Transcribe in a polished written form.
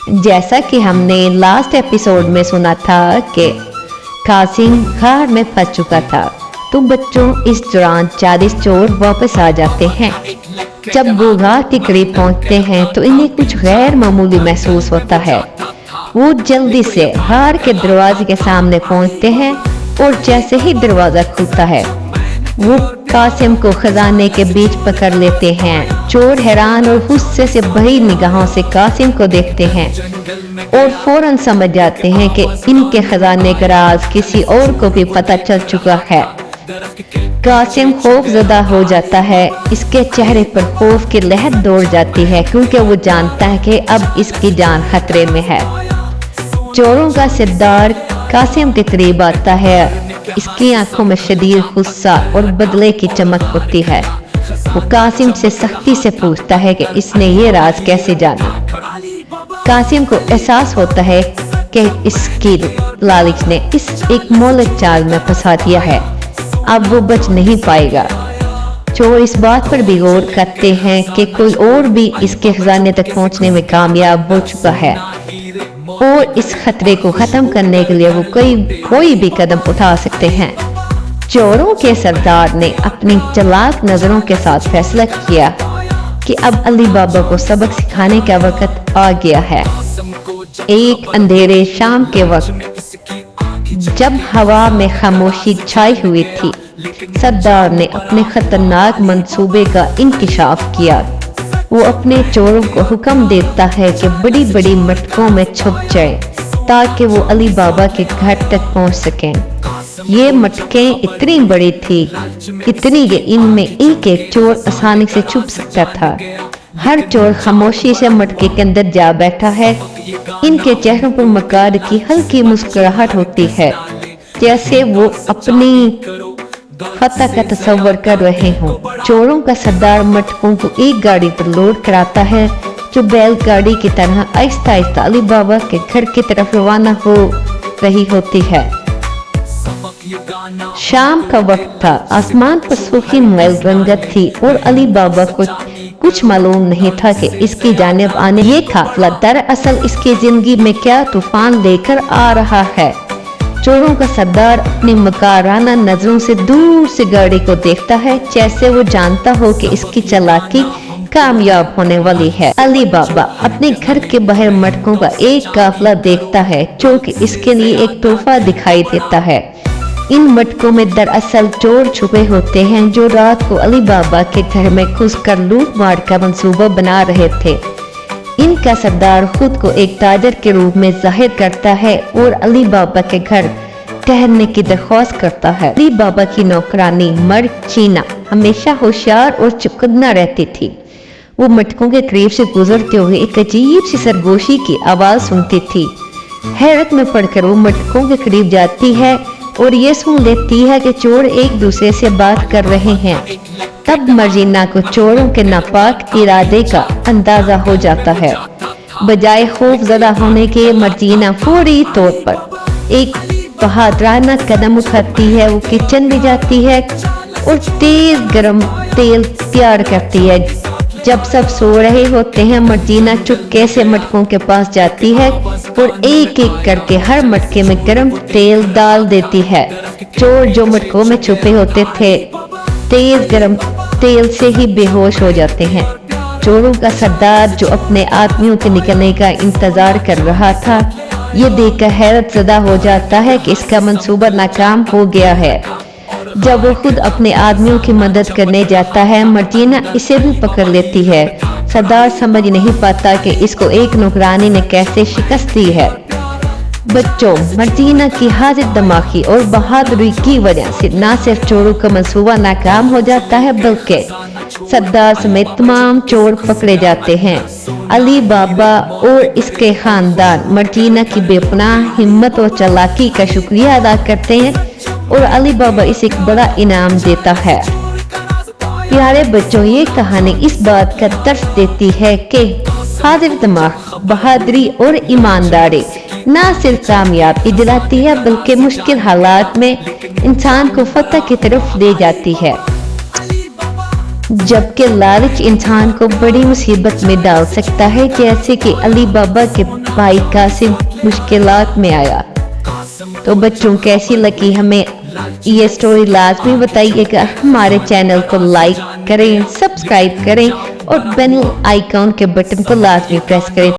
जैसा कि हमने लास्ट एपिसोड में सुना था कि कासिम खार में फंस चुका था, तो बच्चों इस दौरान 40 चोर वापस आ जाते हैं। जब वो गांव के करीब पहुंचते हैं तो इन्हें कुछ गैर मामूली महसूस होता है। वो जल्दी से गार के दरवाजे के सामने पहुंचते हैं और जैसे ही दरवाजा खुलता है वो कासिम को खजाने के बीच पकड़ लेते हैं। चोर हैरान और गुस्से से भरी निगाहों से कासिम को देखते हैं और फौरन समझ जाते हैं कि इनके खजाने का राज किसी और को भी पता चल चुका है। कासिम खौफजदा हो जाता है, इसके चेहरे पर खौफ की लहर दौड़ जाती है क्योंकि वो जानता है कि अब इसकी जान खतरे में है। चोरों का सरदार कासिम के करीब आता है, इसकी आंखों में शदीद गुस्सा और बदले की चमक होती है। वो कासिम से सख्ती से पूछता है कि इसने ये राज कैसे जाना। कासिम को एहसास होता है कि इसकी लालच ने इस एक मोहलक चाल में फंसा दिया है, अब वो बच नहीं पाएगा। चोर इस बात पर भी गौर करते हैं कि कोई और भी इसके खजाने तक पहुंचने में कामयाब हो चुका है और इस खतरे को खत्म करने के लिए वो कोई भी कदम उठा सकते हैं। चोरों के सरदार ने अपनी चालाक नजरों के साथ फैसला किया कि अब अली बाबा को सबक सिखाने का वक्त आ गया है। एक अंधेरे शाम के वक्त जब हवा में खामोशी छाई हुई थी, सरदार ने अपने खतरनाक मंसूबे का इंकिशाफ किया। वो अपने चोरों को हुक्म देता है कि बड़ी बड़ी मटकों में छुप जाए ताकि वो अली बाबा के घर तक पहुंच सकें। ये मटकें इतनी बड़ी थी, इतनी कि इनमें एक एक चोर आसानी से छुप सकता था। हर चोर खामोशी से मटके के अंदर जा बैठा है। इनके चेहरों पर मकार की हल्की मुस्कुराहट होती है, जैसे वो अपनी फतह का तस्वर कर रहे हों। चोरों का सरदार मटकों को एक गाड़ी पर लोड कराता है जो बैलगाड़ी की तरह आहिस्ता आहिस्ता अली बाबा के घर की तरफ रवाना हो रही होती है। शाम का वक्त था, आसमान पर सूखी मैल रंगत थी और अली बाबा को कुछ मालूम नहीं था कि इसकी जानिब आने ये काफिला दरअसल इसकी जिंदगी में क्या तूफान लेकर आ रहा है। चोरों का सरदार अपनी मकाराना नजरों से दूर से गाड़ी को देखता है, जैसे वो जानता हो कि इसकी चालाकी कामयाब होने वाली है। अली बाबा अपने घर के बाहर मटकों का एक काफिला देखता है जो कि इसके लिए एक तोहफा दिखाई देता है। इन मटकों में दरअसल चोर छुपे होते हैं जो रात को अली बाबा के घर में घुसकर लूट मार का मंसूबा बना रहे थे। इनका सरदार खुद को एक ताजर के रूप में जाहिर करता है और अली बाबा के घर ठहरने की दरख्वास्त करता है। अली बाबा की नौकरानी मर्चीना हमेशा होशियार और चुकन्ना रहती थी। वो मटकों के करीब से गुजरते हुए एक अजीब सी सरगोशी की आवाज सुनती थी। हैरत में पड़कर वो मटकों के करीब जाती है और ये सुन लेती है कि चोर एक दूसरे से बात कर रहे हैं। तब मर्जीना को चोरों के नापाक इरादे का अंदाजा हो जाता है। बजाय खौफजदा होने के मर्जीना फौरी तौर पर एक बहादुराना कदम उठाती है। वो किचन में जाती है और तेज गरम तेल तैयार करती है। जब सब सो रहे होते हैं, मर्जीना चुपके से मटकों के पास जाती है और एक एक करके हर मटके में गरम तेल डाल देती है। चोर जो मटकों में छुपे होते थे तेज गरम तेल से ही बेहोश हो जाते हैं। चोरों का सरदार जो अपने आदमियों के निकलने का इंतजार कर रहा था, ये देखकर हैरत ज़दा हो जाता है कि इसका मंसूबा नाकाम हो गया है। जब वो खुद अपने आदमियों की मदद करने जाता है, मर्जीना इसे भी पकड़ लेती है। सरदार समझ नहीं पाता कि इसको एक नौकरानी ने कैसे शिकस्त दी है। बच्चों, मर्जीना की हाजिर दिमागी और बहादुरी की वजह से न सिर्फ चोरों का मंसूबा नाकाम हो जाता है बल्कि सरदार समेत तमाम चोर पकड़े जाते हैं। अली बाबा और इसके खानदान मर्जीना की बेपनाह हिम्मत और चालाकी का शुक्रिया अदा करते हैं और अली बाबा इसे एक बड़ा इनाम देता है। प्यारे बच्चों, ये कहानी इस बात का दर्श देती है कि हाजिर दिमाग, बहादुरी और ईमानदारी न सिर्फ कामयाबी दिलाती है बल्कि मुश्किल हालात में इंसान को फतह की तरफ ले जाती है। जबकि लालच इंसान को बड़ी मुसीबत में डाल सकता है, जैसे कि अली बाबा के भाई कासिम मुश्किलात में आया। तो बच्चों कैसी लगी हमें ये स्टोरी लाजमी बताइएगा। हमारे चैनल को लाइक करें, सब्सक्राइब करें और बेल आइकॉन के बटन को लाजमी प्रेस करें।